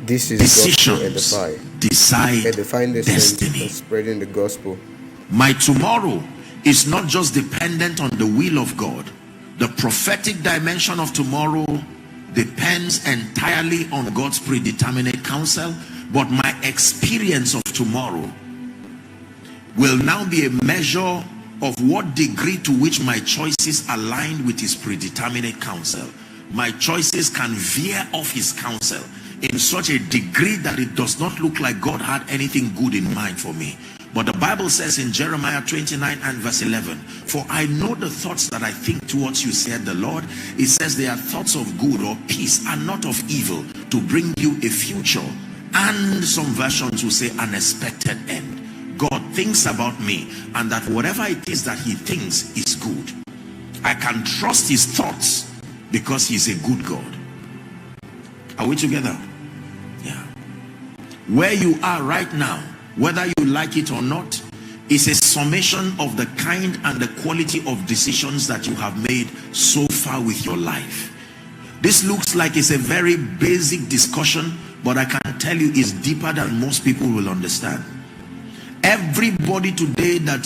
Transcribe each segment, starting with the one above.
This is Decisions Gospel Edify. decide Edifying the saints destiny. and spreading the gospel. My tomorrow is not just dependent on the will of God. The prophetic dimension of tomorrow depends entirely on God's predeterminate counsel, but my experience of tomorrow will now be a measure of what degree to which my choices align with his predeterminate counsel. My choices can veer off his counsel in such a degree that it does not look like God had anything good in mind for me. But the Bible says in Jeremiah 29 and verse 11, for I know the thoughts that I think towards you, said the Lord. It says they are thoughts of good or peace and not of evil, to bring you a future, and some versions will say an expected end. God thinks about me, and that whatever it is that he thinks is good. I can trust his thoughts because he's a good God. Are we together? Yeah. Where you are right now, whether you like it or not, is a summation of the kind and the quality of decisions that you have made so far with your life. This looks like it's a very basic discussion, but I can tell you it's deeper than most people will understand. Everybody today that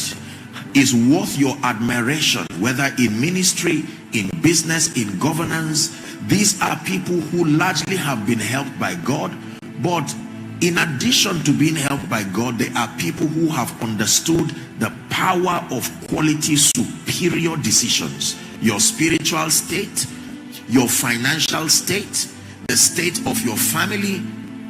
is worth your admiration, whether in ministry, in business, in governance, these are people who largely have been helped by God. But in addition to being helped by God, they are people who have understood the power of quality superior decisions. Your spiritual state, your financial state, the state of your family,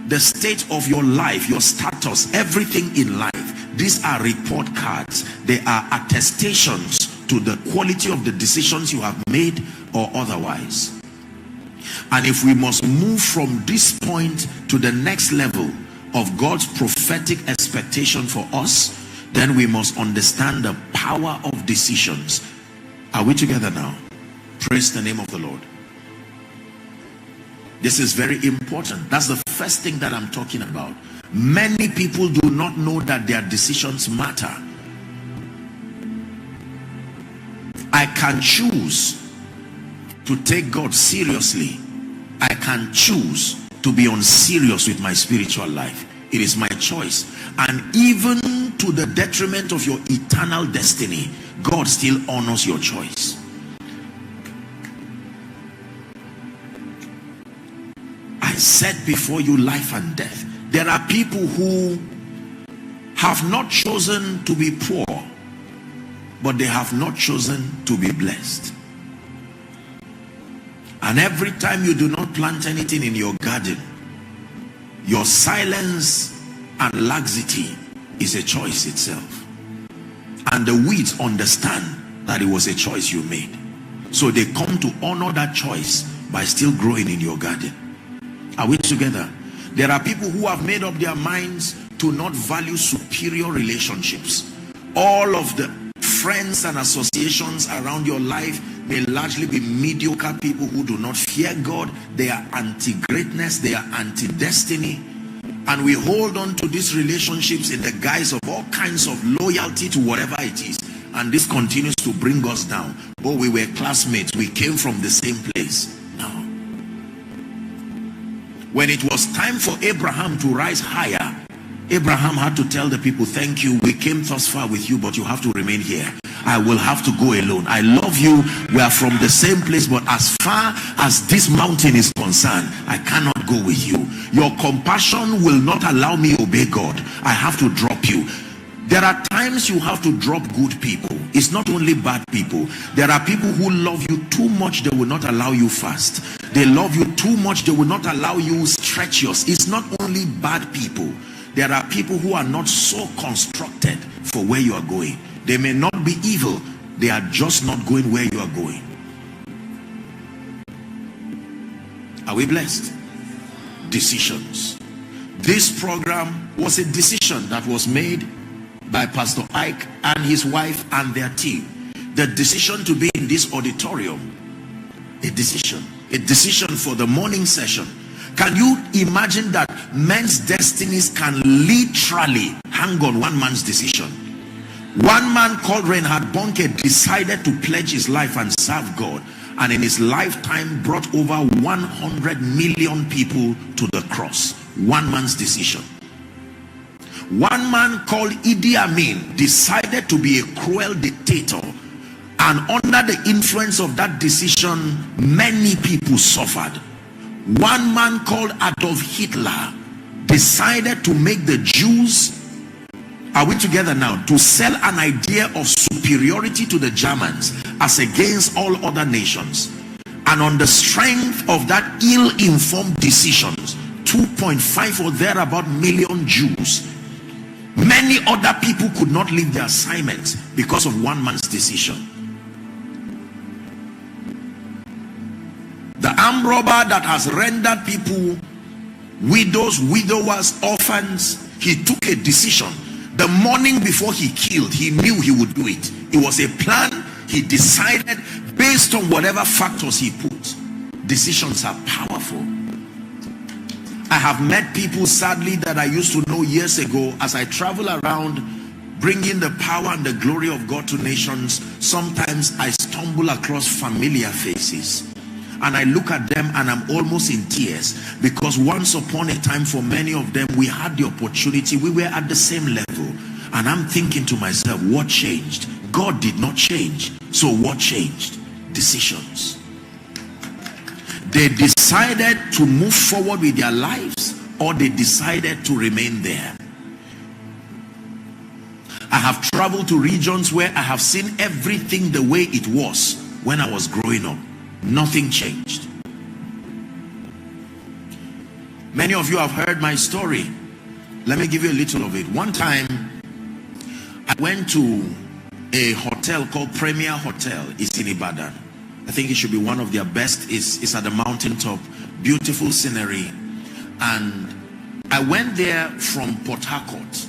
the state of your life, your status, everything in life. These are report cards. They are attestations to the quality of the decisions you have made or otherwise. And if we must move from this point to the next level of God's prophetic expectation for us, then we must understand the power of decisions. Are we together now? Praise the name of the Lord. This is very important. That's the first thing that I'm talking about. Many people do not know that their decisions matter. I can choose to take God seriously. I can choose to be unserious with my spiritual life. It is my choice. And even to the detriment of your eternal destiny, God still honors your choice. I set before you life and death. There are people who have not chosen to be poor, but they have not chosen to be blessed. And every time you do not plant anything in your garden, your silence and laxity is a choice itself. And the weeds understand that it was a choice you made. So they come to honor that choice by still growing in your garden. Are we together? There are people who have made up their minds to not value superior relationships. All of the friends and associations around your life may largely be mediocre people who do not fear God. They are anti-greatness, they are anti-destiny. And we hold on to these relationships in the guise of all kinds of loyalty to whatever it is. And this continues to bring us down. Oh, we were classmates, we came from the same place. No. When it was time for Abraham to rise higher, Abraham had to tell the people, thank you, we came thus far with you, but you have to remain here. I will have to go alone. I love you, we are from the same place, but as far as this mountain is concerned, I cannot go with you. Your compassion will not allow me to obey God. I have to drop you. There are times you have to drop good people. It's not only bad people. There are people who love you too much, they will not allow you fast. They love you too much, they will not allow you stretch yours. It's not only bad people. There are people who are not so constructed for where you are going. They may not be evil, they are just not going where you are going. Are we blessed? Decisions. This program was a decision that was made by Pastor Ike and his wife and their team. The decision to be in this auditorium, a decision for the morning session. Can you imagine that men's destinies can literally hang on one man's decision? One man called Reinhard Bonnke decided to pledge his life and serve God, and in his lifetime brought over 100 million people to the cross. one man's decision. One man called Amin decided to be a cruel dictator, and under the influence of that decision, many people suffered. One man called Adolf Hitler decided to make the Jews, are we together now, to sell an idea of superiority to the Germans as against all other nations. And on the strength of that ill-informed decisions, 2.5 or thereabout million Jews, many other people could not leave their assignments because of one man's decision. The armed robber that has rendered people widows, widowers, orphans, he took a decision. The morning before he killed, he knew he would do it. It was a plan. He decided based on whatever factors he put. Decisions are powerful. I have met people, sadly, that I used to know years ago. As I travel around bringing the power and the glory of God to nations, sometimes I stumble across familiar faces. And I look at them and I'm almost in tears, because once upon a time, for many of them, we had the opportunity. We were at the same level. And I'm thinking to myself, what changed? God did not change. So what changed? Decisions. They decided to move forward with their lives, or they decided to remain there. I have traveled to regions where I have seen everything the way it was when I was growing up. Nothing changed. Many of you have heard my story. Let me give you a little of it. One time, I went to a hotel called Premier Hotel. It's in Ibadan. I think it should be one of their best. It's at the mountaintop. Beautiful scenery. And I went there from Port Harcourt.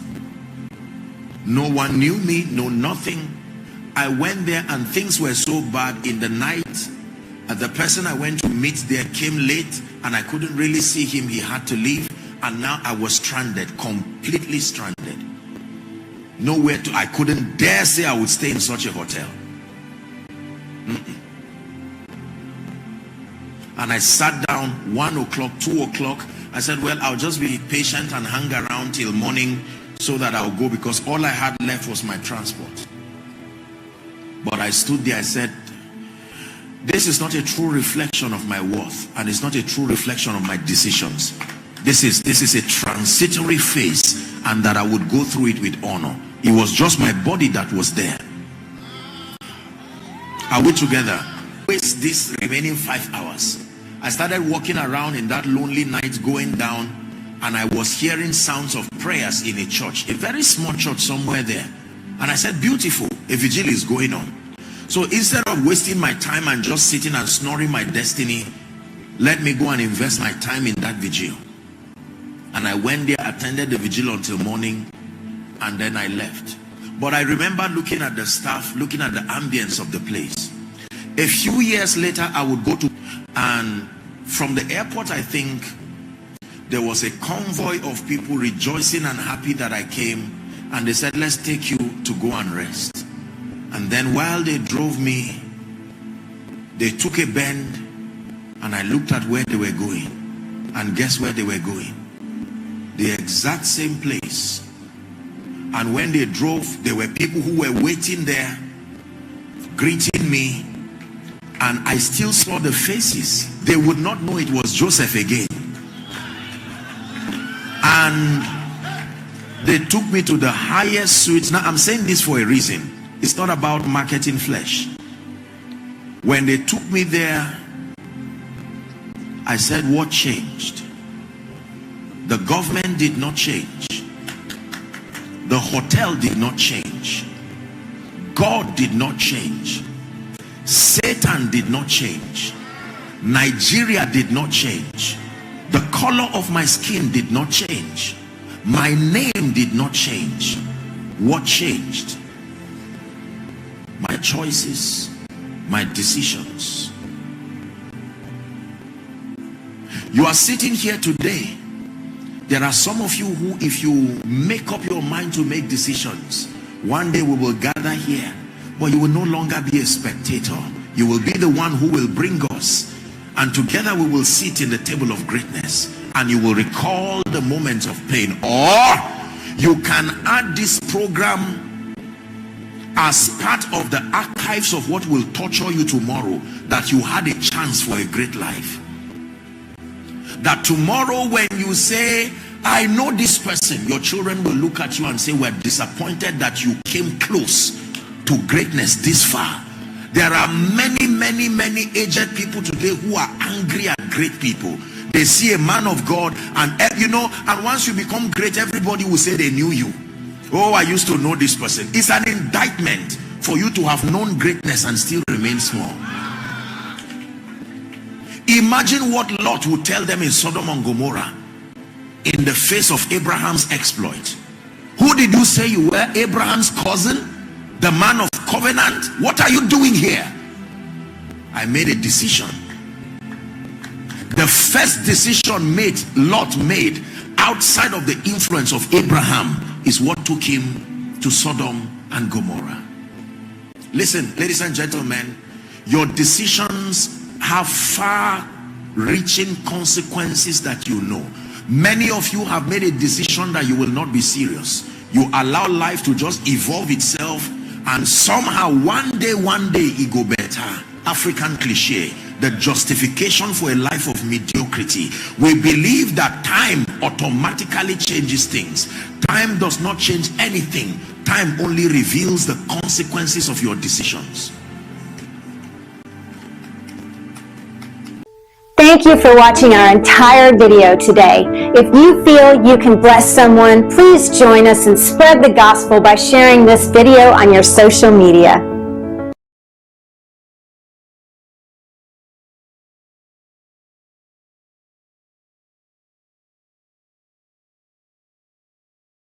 No one knew me, no nothing. I went there and things were so bad in the night. The person I went to meet there came late and I couldn't really see him. He had to leave, and now I was stranded, completely stranded. Nowhere to, I couldn't dare say I would stay in such a hotel. And I sat down 1 o'clock, 2 o'clock. I said, well, I'll just be patient and hang around till morning so that I'll go, because all I had left was my transport. But I stood there, I said, this is not a true reflection of my worth, and it's not a true reflection of my decisions. This is a transitory phase, and that I would go through it with honor. It was just my body that was there. Are we together? Waste this remaining 5 hours. I started walking around in that lonely night, going down, and I was hearing sounds of prayers in a church, a very small church somewhere there. And I said, beautiful, a vigil is going on. So instead of wasting my time and just sitting and snoring my destiny, let me go and invest my time in that vigil. And I went there, attended the vigil until morning, and then I left. But I remember looking at the staff, looking at the ambience of the place. A few years later, I would go to, and from the airport, I think there was a convoy of people rejoicing and happy that I came, and they said, let's take you to go and rest. And then while they drove me, they took a bend, and I looked at where they were going. And guess where they were going? The exact same place. And when they drove, there were people who were waiting there, greeting me. And I still saw the faces. They would not know it was Joseph again. And they took me to the highest suites. Now, I'm saying this for a reason. It's not about marketing flesh. When they took me there, I said, what changed? The government did not change. The hotel did not change. God did not change. Satan did not change. Nigeria did not change. The color of my skin did not change. My name did not change. What changed? My choices, my decisions. You are sitting here today. There are some of you who, if you make up your mind to make decisions, one day we will gather here, but you will no longer be a spectator. You will be the one who will bring us, and together we will sit in the table of greatness, and you will recall the moments of pain. Or you can add this program as part of the archives of what will torture you tomorrow, that you had a chance for a great life. That tomorrow when you say, I know this person, your children will look at you and say, we're disappointed that you came close to greatness this far. There are many aged people today who are angry at great people. They see a man of God, and and once you become great, everybody will say they knew you. Oh, I used to know this person. It's an indictment for you to have known greatness and still remain small. Imagine what Lot would tell them in Sodom and Gomorrah in the face of Abraham's exploit. Who did you say you were? Abraham's cousin? The man of covenant? What are you doing here? I made a decision. The first decision Lot made outside of the influence of Abraham is what took him to Sodom and Gomorrah. Listen, ladies and gentlemen, your decisions have far-reaching consequences that you know. Many of you have made a decision that you will not be serious. You allow life to just evolve itself, and somehow one day it go better. African cliche, the justification for a life of mediocrity. We believe that time automatically changes things. Time does not change anything. Time only reveals the consequences of your decisions. Thank you for watching our entire video today. If you feel you can bless someone, please join us and spread the gospel by sharing this video on your social media.